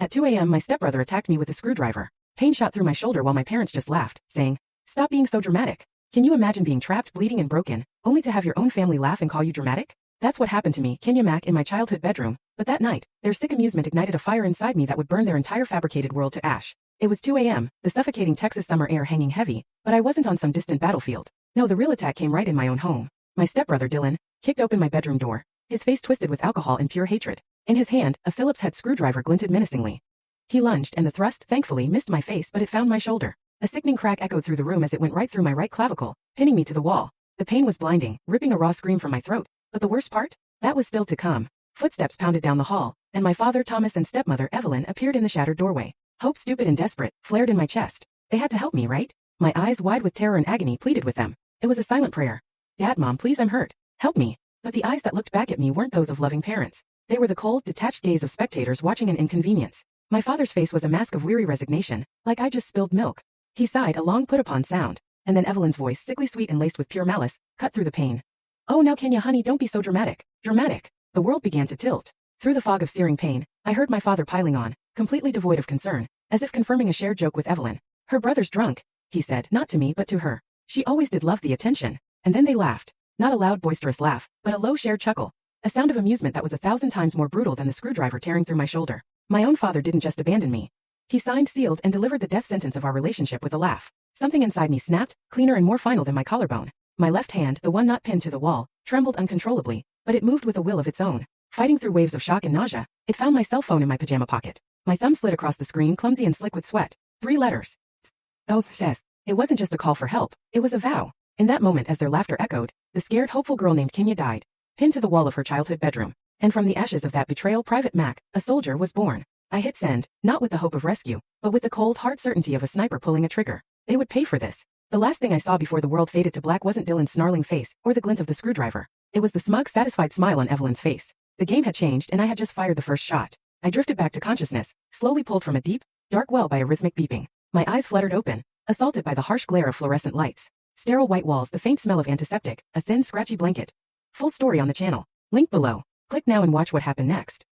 At 2 a.m. my stepbrother attacked me with a screwdriver. Pain shot through my shoulder while my parents just laughed, saying, "Stop being so dramatic." Can you imagine being trapped, bleeding and broken, only to have your own family laugh and call you dramatic? That's what happened to me, Kenya Mac, in my childhood bedroom, but that night, their sick amusement ignited a fire inside me that would burn their entire fabricated world to ash. It was 2 a.m., the suffocating Texas summer air hanging heavy, but I wasn't on some distant battlefield. No, the real attack came right in my own home. My stepbrother Dylan kicked open my bedroom door, his face twisted with alcohol and pure hatred. In his hand, a Phillips head screwdriver glinted menacingly. He lunged, and the thrust, thankfully, missed my face, but it found my shoulder. A sickening crack echoed through the room as it went right through my right clavicle, pinning me to the wall. The pain was blinding, ripping a raw scream from my throat. But the worst part? That was still to come. Footsteps pounded down the hall, and my father Thomas and stepmother Evelyn appeared in the shattered doorway. Hope, stupid and desperate, flared in my chest. They had to help me, right? My eyes wide with terror and agony pleaded with them. It was a silent prayer. "Dad, Mom, please, I'm hurt. Help me." But the eyes that looked back at me weren't those of loving parents. They were the cold, detached gaze of spectators watching an inconvenience. My father's face was a mask of weary resignation, like I just spilled milk. He sighed a long put-upon sound, and then Evelyn's voice, sickly sweet and laced with pure malice, cut through the pain. "Oh, now Kenya, honey, don't be so dramatic." Dramatic. The world began to tilt. Through the fog of searing pain, I heard my father piling on, completely devoid of concern, as if confirming a shared joke with Evelyn. "Her brother's drunk," he said, not to me but to her. She always did love the attention. And then they laughed. Not a loud, boisterous laugh, but a low, shared chuckle. A sound of amusement that was 1,000 times more brutal than the screwdriver tearing through my shoulder. My own father didn't just abandon me. He signed, sealed, and delivered the death sentence of our relationship with a laugh. Something inside me snapped, cleaner and more final than my collarbone. My left hand, the one not pinned to the wall, trembled uncontrollably, but it moved with a will of its own. Fighting through waves of shock and nausea, it found my cell phone in my pajama pocket. My thumb slid across the screen, clumsy and slick with sweat. 3 letters. Oh, says. It wasn't just a call for help, it was a vow. In that moment, as their laughter echoed, the scared, hopeful girl named Kenya died, pinned to the wall of her childhood bedroom. And from the ashes of that betrayal, Private Mac, a soldier, was born. I hit send, not with the hope of rescue, but with the cold, hard certainty of a sniper pulling a trigger. They would pay for this. The last thing I saw before the world faded to black wasn't Dylan's snarling face, or the glint of the screwdriver. It was the smug, satisfied smile on Evelyn's face. The game had changed, and I had just fired the first shot. I drifted back to consciousness, slowly pulled from a deep, dark well by a rhythmic beeping. My eyes fluttered open, assaulted by the harsh glare of fluorescent lights. Sterile white walls, the faint smell of antiseptic, a thin, scratchy blanket. Full story on the channel. Link below. Click now and watch what happened next.